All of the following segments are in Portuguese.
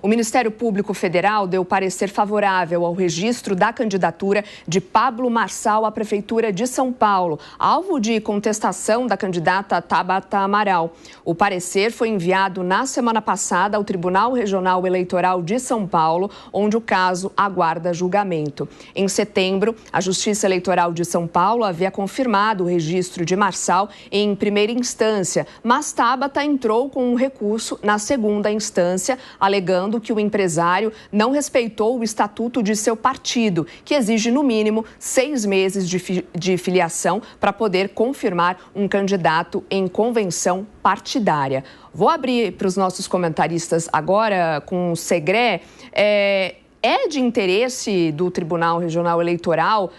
O Ministério Público Federal deu parecer favorável ao registro da candidatura de Pablo Marçal à Prefeitura de São Paulo, alvo de contestação da candidata Tabata Amaral. O parecer foi enviado na semana passada ao Tribunal Regional Eleitoral de São Paulo, onde o caso aguarda julgamento. Em setembro, a Justiça Eleitoral de São Paulo havia confirmado o registro de Marçal em primeira instância, mas Tabata entrou com um recurso na segunda instância, alegando que o empresário não respeitou o estatuto de seu partido, que exige, no mínimo, 6 meses de filiação para poder confirmar um candidato em convenção partidária. Vou abrir para os nossos comentaristas agora com o Segré. É de interesse do Tribunal Regional Eleitoral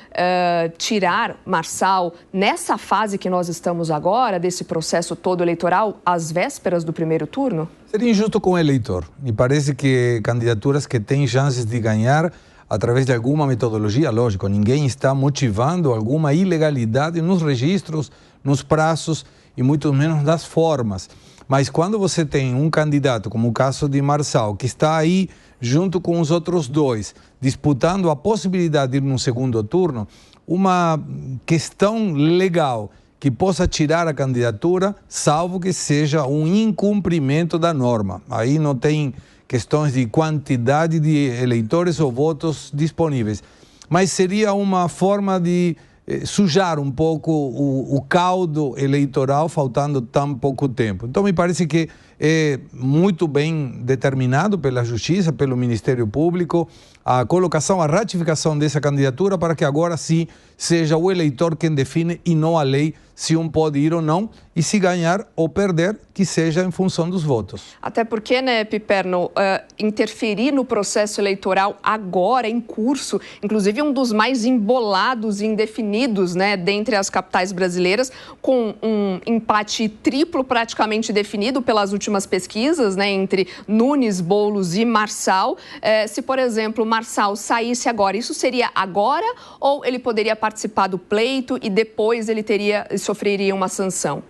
tirar Marçal nessa fase que nós estamos agora, desse processo todo eleitoral, às vésperas do primeiro turno? Seria injusto com o eleitor. Me parece que candidaturas que têm chances de ganhar através de alguma metodologia, lógico, ninguém está motivando alguma ilegalidade nos registros, nos prazos e muito menos nas formas. Mas quando você tem um candidato, como o caso de Marçal, que está aí junto com os outros dois, disputando a possibilidade de ir num segundo turno, uma questão legal que possa tirar a candidatura, salvo que seja um incumprimento da norma. Aí não tem questões de quantidade de eleitores ou votos disponíveis. Mas seria uma forma de sujar um pouco o caldo eleitoral, faltando tão pouco tempo. Então, me parece que é muito bem determinado pela Justiça, pelo Ministério Público, a colocação, a ratificação dessa candidatura para que agora sim seja o eleitor quem define e não a lei se um pode ir ou não, e se ganhar ou perder, que seja em função dos votos. Até porque, né, Piperno, interferir no processo eleitoral agora, em curso, inclusive um dos mais embolados e indefinidos, né, dentre as capitais brasileiras, com um empate triplo praticamente definido pelas últimas pesquisas, né, entre Nunes, Boulos e Marçal. Se, por exemplo, Marçal saísse agora, isso seria agora ou ele poderia participar do pleito e depois ele sofreria uma sanção?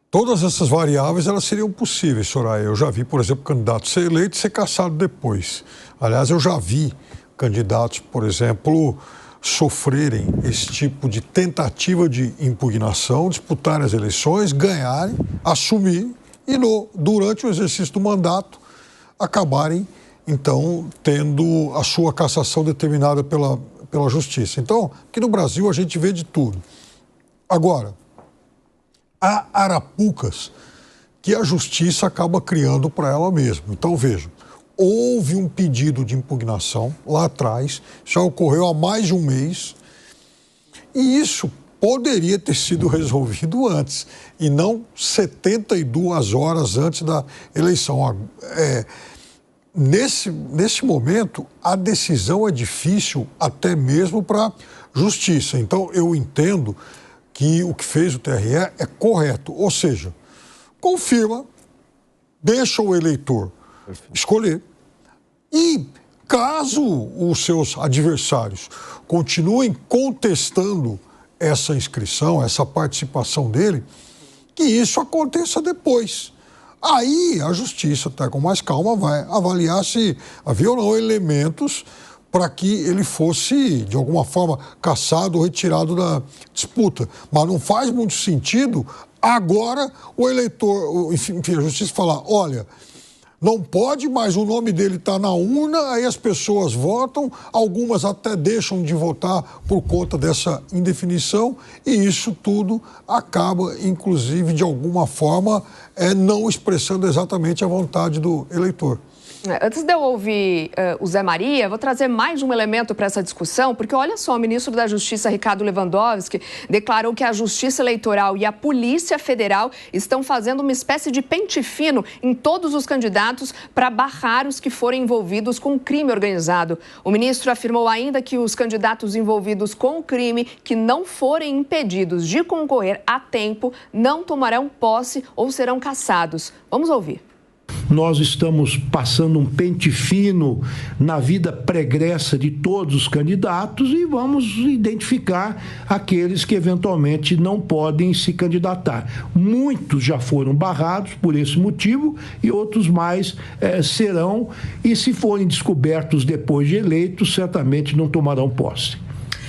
Todas essas variáveis, elas seriam possíveis, Soraya. Eu já vi, por exemplo, candidato ser eleito e ser cassado depois. Aliás, eu já vi candidatos, por exemplo, sofrerem esse tipo de tentativa de impugnação, disputarem as eleições, ganharem, assumirem e durante o exercício do mandato acabarem, então, tendo a sua cassação determinada pela Justiça. Então, aqui no Brasil a gente vê de tudo. Agora, há arapucas que a Justiça acaba criando para ela mesma. Então, vejam, houve um pedido de impugnação lá atrás, já ocorreu há mais de um mês, e isso poderia ter sido resolvido antes, e não 72 horas antes da eleição. Nesse momento, a decisão é difícil até mesmo para a Justiça. Então, eu entendo que o que fez o TRE é correto, ou seja, confirma, deixa o eleitor escolher e, caso os seus adversários continuem contestando essa inscrição, essa participação dele, que isso aconteça depois. Aí a Justiça, até com mais calma, vai avaliar se havia ou não elementos para que ele fosse, de alguma forma, cassado ou retirado da disputa. Mas não faz muito sentido agora o eleitor, enfim, a Justiça falar, olha, não pode, mas o nome dele está na urna, aí as pessoas votam, algumas até deixam de votar por conta dessa indefinição, e isso tudo acaba, inclusive, de alguma forma, não expressando exatamente a vontade do eleitor. Antes de eu ouvir o Zé Maria, vou trazer mais um elemento para essa discussão, porque olha só, o ministro da Justiça, Ricardo Lewandowski, declarou que a Justiça Eleitoral e a Polícia Federal estão fazendo uma espécie de pente fino em todos os candidatos para barrar os que forem envolvidos com crime organizado. O ministro afirmou ainda que os candidatos envolvidos com o crime que não forem impedidos de concorrer a tempo não tomarão posse ou serão cassados. Vamos ouvir. Nós estamos passando um pente fino na vida pregressa de todos os candidatos e vamos identificar aqueles que eventualmente não podem se candidatar. Muitos já foram barrados por esse motivo e outros mais serão, e se forem descobertos depois de eleitos, certamente não tomarão posse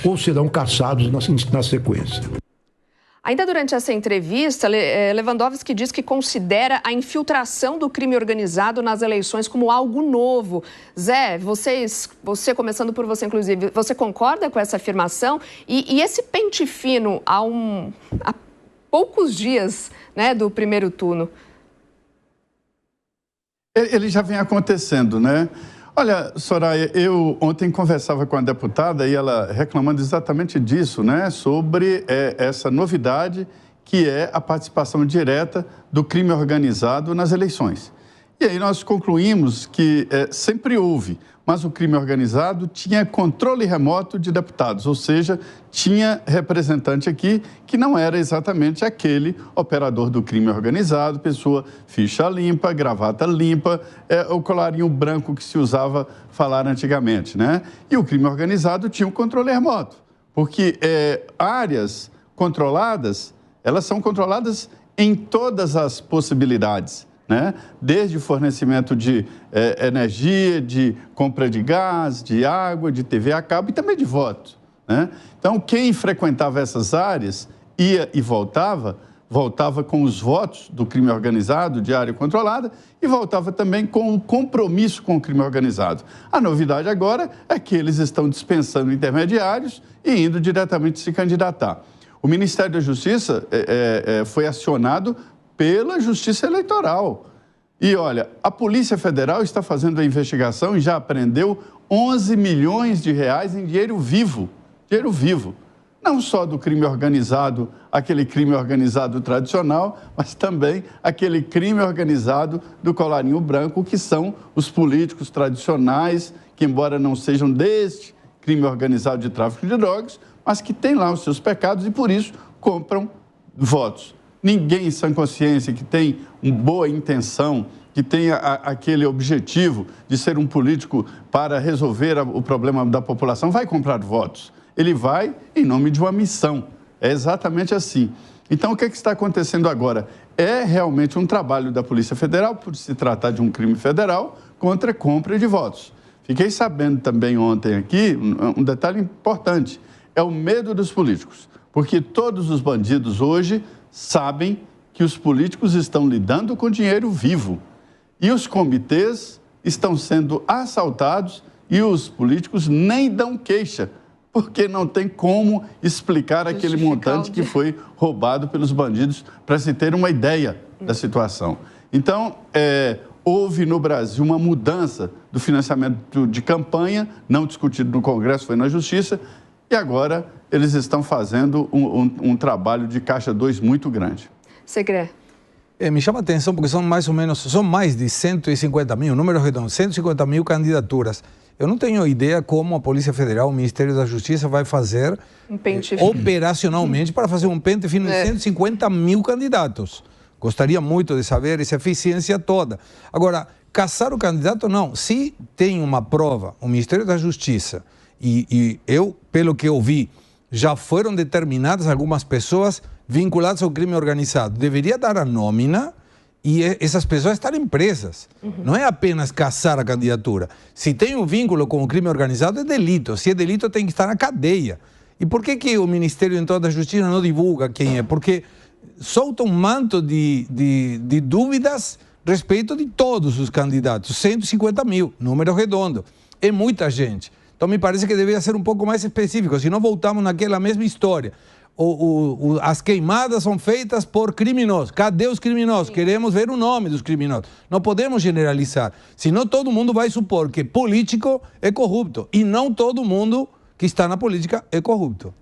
ou serão caçados na sequência. Ainda durante essa entrevista, Lewandowski diz que considera a infiltração do crime organizado nas eleições como algo novo. Zé, você começando por você, inclusive, você concorda com essa afirmação? E esse pente fino há poucos dias, né, do primeiro turno? Ele já vem acontecendo, né? Olha, Soraya, eu ontem conversava com a deputada e ela reclamando exatamente disso, né? Sobre essa novidade que é a participação direta do crime organizado nas eleições. E aí nós concluímos que sempre houve, mas o crime organizado tinha controle remoto de deputados, ou seja, tinha representante aqui que não era exatamente aquele operador do crime organizado, pessoa ficha limpa, gravata limpa, o colarinho branco que se usava falar antigamente, né? E o crime organizado tinha um controle remoto, porque áreas controladas, elas são controladas em todas as possibilidades, né? Desde o fornecimento de energia, de compra de gás, de água, de TV a cabo e também de voto, né? Então, quem frequentava essas áreas ia e voltava com os votos do crime organizado de área controlada e voltava também com o compromisso com o crime organizado. A novidade agora é que eles estão dispensando intermediários e indo diretamente se candidatar. O Ministério da Justiça foi acionado pela Justiça Eleitoral. E, olha, a Polícia Federal está fazendo a investigação e já apreendeu 11 milhões de reais em dinheiro vivo. Dinheiro vivo. Não só do crime organizado, aquele crime organizado tradicional, mas também aquele crime organizado do colarinho branco, que são os políticos tradicionais, que, embora não sejam deste crime organizado de tráfico de drogas, mas que têm lá os seus pecados e, por isso, compram votos. Ninguém em sã consciência que tem uma boa intenção, que tem aquele objetivo de ser um político para resolver o problema da população, vai comprar votos. Ele vai em nome de uma missão. É exatamente assim. Então, o que está acontecendo agora? É realmente um trabalho da Polícia Federal, por se tratar de um crime federal, contra a compra de votos. Fiquei sabendo também ontem aqui um detalhe importante. É o medo dos políticos. Porque todos os bandidos hoje sabem que os políticos estão lidando com dinheiro vivo. E os comitês estão sendo assaltados e os políticos nem dão queixa, porque não tem como explicar aquele montante que foi roubado pelos bandidos, para se ter uma ideia da situação. Então, houve no Brasil uma mudança do financiamento de campanha, não discutido no Congresso, foi na Justiça, e agora eles estão fazendo um trabalho de caixa 2 muito grande. Segre. Me chama a atenção porque são mais de 150 mil, números redondos, 150 mil candidaturas. Eu não tenho ideia como a Polícia Federal, o Ministério da Justiça vai fazer operacionalmente para fazer um pente fino de 150 mil candidatos. Gostaria muito de saber essa eficiência toda. Agora, caçar o candidato, não. Se tem uma prova, o Ministério da Justiça, e eu, pelo que eu vi, já foram determinadas algumas pessoas vinculadas ao crime organizado. Deveria dar a nómina e essas pessoas estarem presas. Não é apenas caçar a candidatura. Se tem um vínculo com o crime organizado, é delito. Se é delito, tem que estar na cadeia. E por que o Ministério então, da Justiça não divulga quem é? Porque solta um manto de dúvidas a respeito de todos os candidatos. 150 mil, número redondo. É muita gente. Então, me parece que deveria ser um pouco mais específico, senão voltamos naquela mesma história. As queimadas são feitas por criminosos. Cadê os criminosos? Queremos ver o nome dos criminosos. Não podemos generalizar. Senão todo mundo vai supor que político é corrupto. E não todo mundo que está na política é corrupto.